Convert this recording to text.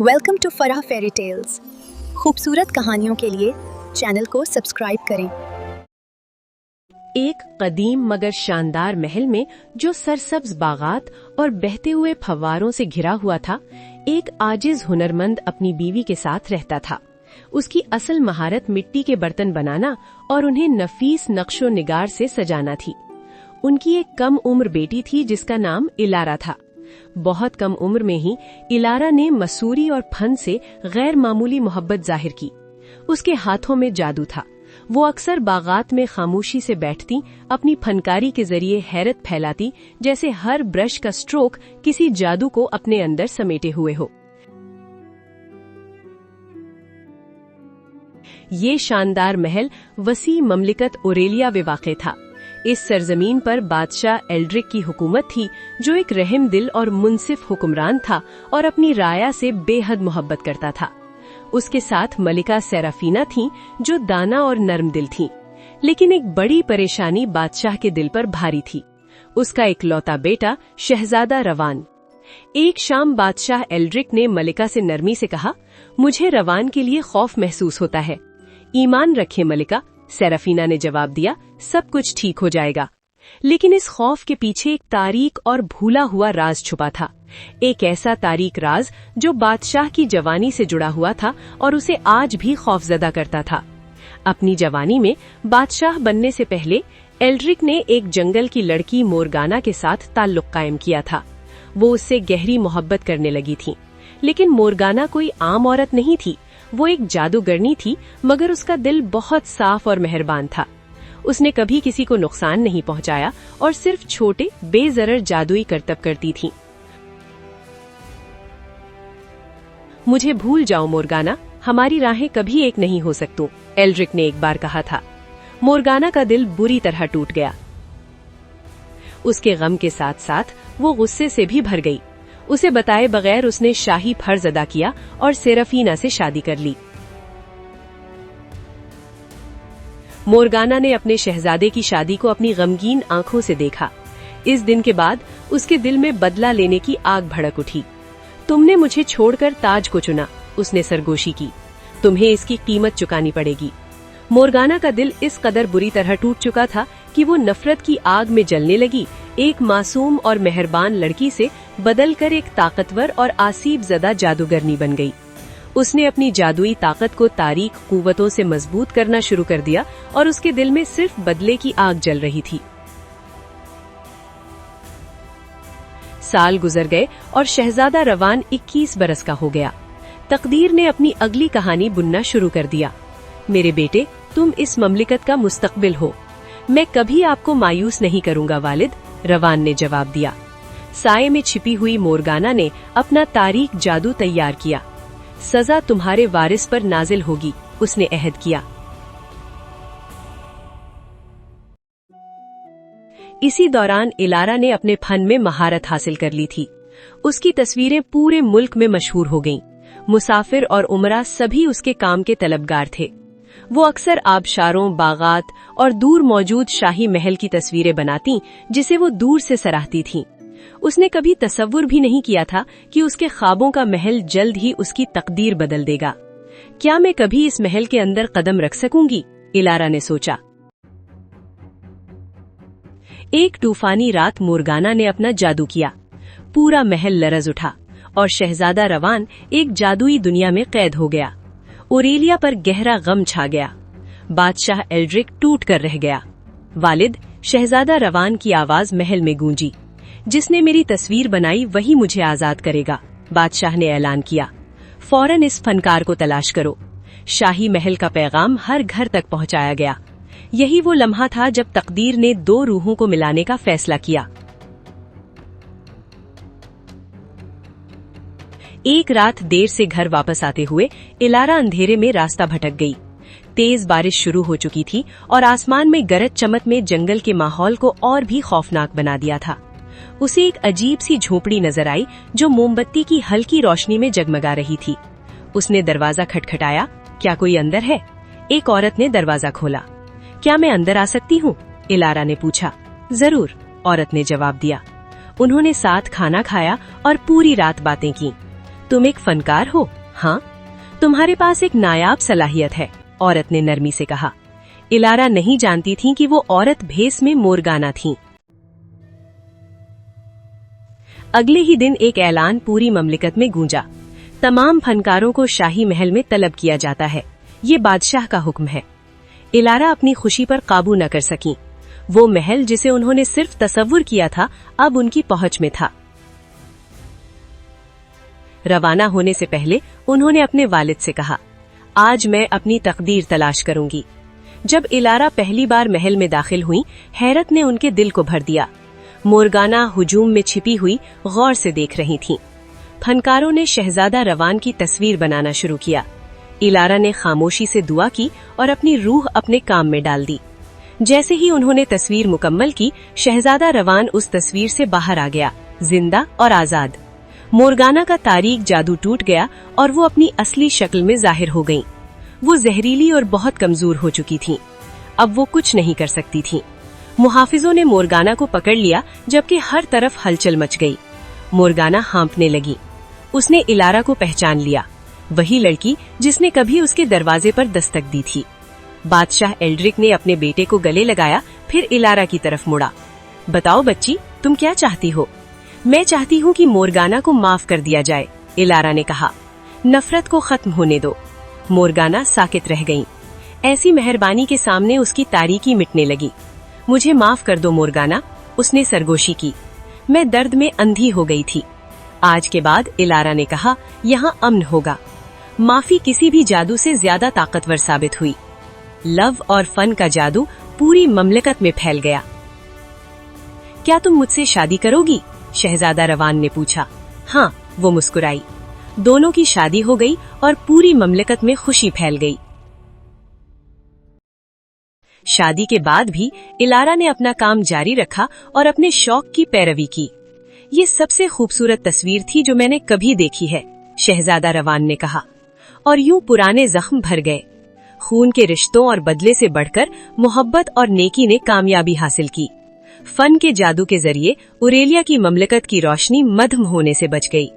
Welcome to Farah fairy tales. खूबसूरत कहानियों के लिए चैनल को सब्सक्राइब करें। एक कदीम मगर शानदार महल में जो सरसब्ज बागात और बहते हुए फव्वारों से घिरा हुआ था, एक आजिज हुनरमंद अपनी बीवी के साथ रहता था। उसकी असल महारत मिट्टी के बर्तन बनाना और उन्हें नफीस नक्शो निगार से सजाना थी। उनकी एक कम उम्र बेटी थी जिसका नाम इलारा था। बहुत कम उम्र में ही इलारा ने मसूरी और फन से गैर मामूली मोहब्बत जाहिर की। उसके हाथों में जादू था। वो अक्सर बागात में खामोशी से बैठती, अपनी फनकारी के जरिए हैरत फैलाती, जैसे हर ब्रश का स्ट्रोक किसी जादू को अपने अंदर समेटे हुए हो। ये शानदार महल वसी ममलिकत ओरेलिया में वाक़ था। इस सरजमीन पर बादशाह एल्ड्रिक की हुकूमत थी, जो एक रहम दिल और मुनसिफ हुक्मरान था और अपनी राया से बेहद मोहब्बत करता था। उसके साथ मलिका सेराफीना थीं, जो दाना और नर्म दिल थीं। लेकिन एक बड़ी परेशानी बादशाह के दिल पर भारी थी। उसका इकलौता बेटा शहजादा रवान। एक शाम बादशाह एल्ड्रिक ने मलिका से नरमी से कहा, मुझे रवान के लिए खौफ महसूस होता है। ईमान रखे मलिका, सेराफीना ने जवाब दिया, सब कुछ ठीक हो जाएगा। लेकिन इस खौफ के पीछे एक तारीक और भूला हुआ राज छुपा था। एक ऐसा तारीक राज जो बादशाह की जवानी से जुड़ा हुआ था और उसे आज भी खौफजदा करता था। अपनी जवानी में बादशाह बनने से पहले एल्ड्रिक ने एक जंगल की लड़की मोरगाना के साथ ताल्लुक कायम किया था। वो उससे गहरी मोहब्बत करने लगी थी। लेकिन मोरगाना कोई आम औरत नहीं थी। वो एक जादूगरनी थी, मगर उसका दिल बहुत साफ और मेहरबान था। उसने कभी किसी को नुकसान नहीं पहुंचाया और सिर्फ छोटे बेजरर जादुई करतब करती थी। मुझे भूल जाओ मोरगाना, हमारी राहें कभी एक नहीं हो सकती, एल्ड्रिक ने एक बार कहा था। मोरगाना का दिल बुरी तरह टूट गया। उसके गम के साथ साथ वो गुस्से से भी भर गई। उसे बताए बगैर उसने शाही फर्ज अदा किया और सेराफीना से शादी कर ली। मोरगाना ने अपने शहजादे की शादी को अपनी गमगीन आंखों से देखा। इस दिन के बाद उसके दिल में बदला लेने की आग भड़क उठी। तुमने मुझे छोड़कर ताज को चुना, उसने सरगोशी की। तुम्हें इसकी कीमत चुकानी पड़ेगी। मोरगाना का दिल इस कदर बुरी तरह टूट चुका था कि वो नफरत की आग में जलने लगी। एक मासूम और मेहरबान लड़की से बदलकर एक ताकतवर और आसीब ज़दा जादूगरनी बन गई। उसने अपनी जादुई ताकत को तारीक कुव्वतों से मजबूत करना शुरू कर दिया और उसके दिल में सिर्फ बदले की आग जल रही थी। साल गुजर गए और शहजादा रवान 21 बरस का हो गया। तकदीर ने अपनी अगली कहानी बुनना शुरू कर दिया। मेरे बेटे, तुम इस ममलिकत का मुस्तकबिल हो। मैं कभी आपको मायूस नहीं करूंगा वालिद, रवान ने जवाब दिया। साये में छिपी हुई मोरगाना ने अपना तारीक जादू तैयार किया। सजा तुम्हारे वारिस पर नाजिल होगी, उसने अहद किया। इसी दौरान इलारा ने अपने फन में महारत हासिल कर ली थी। उसकी तस्वीरें पूरे मुल्क में मशहूर हो गईं। मुसाफिर और उमरा सभी उसके काम के तलबगार थे। वो अक्सर आबशारों, बागात और दूर मौजूद शाही महल की तस्वीरें बनाती, जिसे वो दूर से सराहती थीं। उसने कभी तसव्वुर भी नहीं किया था कि उसके ख्वाबों का महल जल्द ही उसकी तकदीर बदल देगा। क्या मैं कभी इस महल के अंदर कदम रख सकूंगी, इलारा ने सोचा। एक तूफानी रात मोरगाना ने अपना जादू किया। पूरा महल लरज उठा और शहजादा रवान एक जादुई दुनिया में कैद हो गया। ओरेलिया पर गहरा गम छा गया। बादशाह एल्ड्रिक टूट कर रह गया। वालिद, शहजादा रवान की आवाज महल में गूंजी। जिसने मेरी तस्वीर बनाई वही मुझे आजाद करेगा, बादशाह ने ऐलान किया। फौरन इस फनकार को तलाश करो। शाही महल का पैगाम हर घर तक पहुंचाया गया। यही वो लम्हा था जब तकदीर ने दो रूहों को मिलाने का फैसला किया। एक रात देर से घर वापस आते हुए इलारा अंधेरे में रास्ता भटक गई। तेज बारिश शुरू हो चुकी थी और आसमान में गरज चमक में जंगल के माहौल को और भी खौफनाक बना दिया था। उसे एक अजीब सी झोपड़ी नजर आई जो मोमबत्ती की हल्की रोशनी में जगमगा रही थी। उसने दरवाजा खटखटाया। क्या कोई अंदर है? एक औरत ने दरवाजा खोला। क्या मैं अंदर आ सकती हूँ? इलारा ने पूछा। जरूर, औरत ने जवाब दिया। उन्होंने साथ खाना खाया और पूरी रात बातें की। तुम एक फनकार हो? हाँ, तुम्हारे पास एक नायाब सलाहियत है, औरत ने नरमी से कहा। इलारा नहीं जानती थी कि वो औरत भेस में मोरगाना थी। अगले ही दिन एक ऐलान पूरी ममलिकत में गूंजा। तमाम फनकारों को शाही महल में तलब किया जाता है। ये बादशाह का हुक्म है। इलारा अपनी खुशी पर काबू न कर सकी। वो महल जिसे उन्होंने सिर्फ तसव्वुर किया था, अब उनकी पहुंच में था। रवाना होने से पहले उन्होंने अपने वालिद से कहा, आज मैं अपनी तकदीर तलाश करूंगी। जब इलारा पहली बार महल में दाखिल हुई, हैरत ने उनके दिल को भर दिया। मोरगाना हुजूम में छिपी हुई गौर से देख रही थीं। फनकारों ने शहजादा रवान की तस्वीर बनाना शुरू किया। इलारा ने खामोशी से दुआ की और अपनी रूह अपने काम में डाल दी। जैसे ही उन्होंने तस्वीर मुकम्मल की, शहजादा रवान उस तस्वीर से बाहर आ गया, जिंदा और आजाद। मोरगाना का तारीक जादू टूट गया और वो अपनी असली शक्ल में जाहिर हो गईं। वो जहरीली और बहुत कमजोर हो चुकी थीं। अब वो कुछ नहीं कर सकती थीं। मुहाफिजों ने मोरगाना को पकड़ लिया, जबकि हर तरफ हलचल मच गई। मोरगाना हाँफने लगी। उसने इलारा को पहचान लिया, वही लड़की जिसने कभी उसके दरवाजे पर दस्तक दी थी। बादशाह एल्ड्रिक ने अपने बेटे को गले लगाया, फिर इलारा की तरफ मुड़ा। बताओ बच्ची, तुम क्या चाहती हो? मैं चाहती हूँ कि मोरगाना को माफ कर दिया जाए, इलारा ने कहा। नफरत को खत्म होने दो। मोरगाना साकित रह गईं। ऐसी मेहरबानी के सामने उसकी तारीकी मिटने लगी। मुझे माफ कर दो मोरगाना, उसने सरगोशी की। मैं दर्द में अंधी हो गई थी। आज के बाद, इलारा ने कहा, यहाँ अमन होगा। माफी किसी भी जादू से ज्यादा ताकतवर साबित हुई। लव और फन का जादू पूरी ममलिकत में फैल गया। क्या तुम मुझसे शादी करोगी? शहजादा रवान ने पूछा। हाँ, वो मुस्कुराई। दोनों की शादी हो गई और पूरी ममलिकत में खुशी फैल गई। शादी के बाद भी इलारा ने अपना काम जारी रखा और अपने शौक की पैरवी की। ये सबसे खूबसूरत तस्वीर थी जो मैंने कभी देखी है, शहजादा रवान ने कहा। और यूं पुराने जख्म भर गए। खून के रिश्तों और बदले से बढ़कर मोहब्बत और नेकी ने कामयाबी हासिल की। फन के जादू के जरिए उरेलिया की ममलिकत की रोशनी मध्यम होने से बच गई।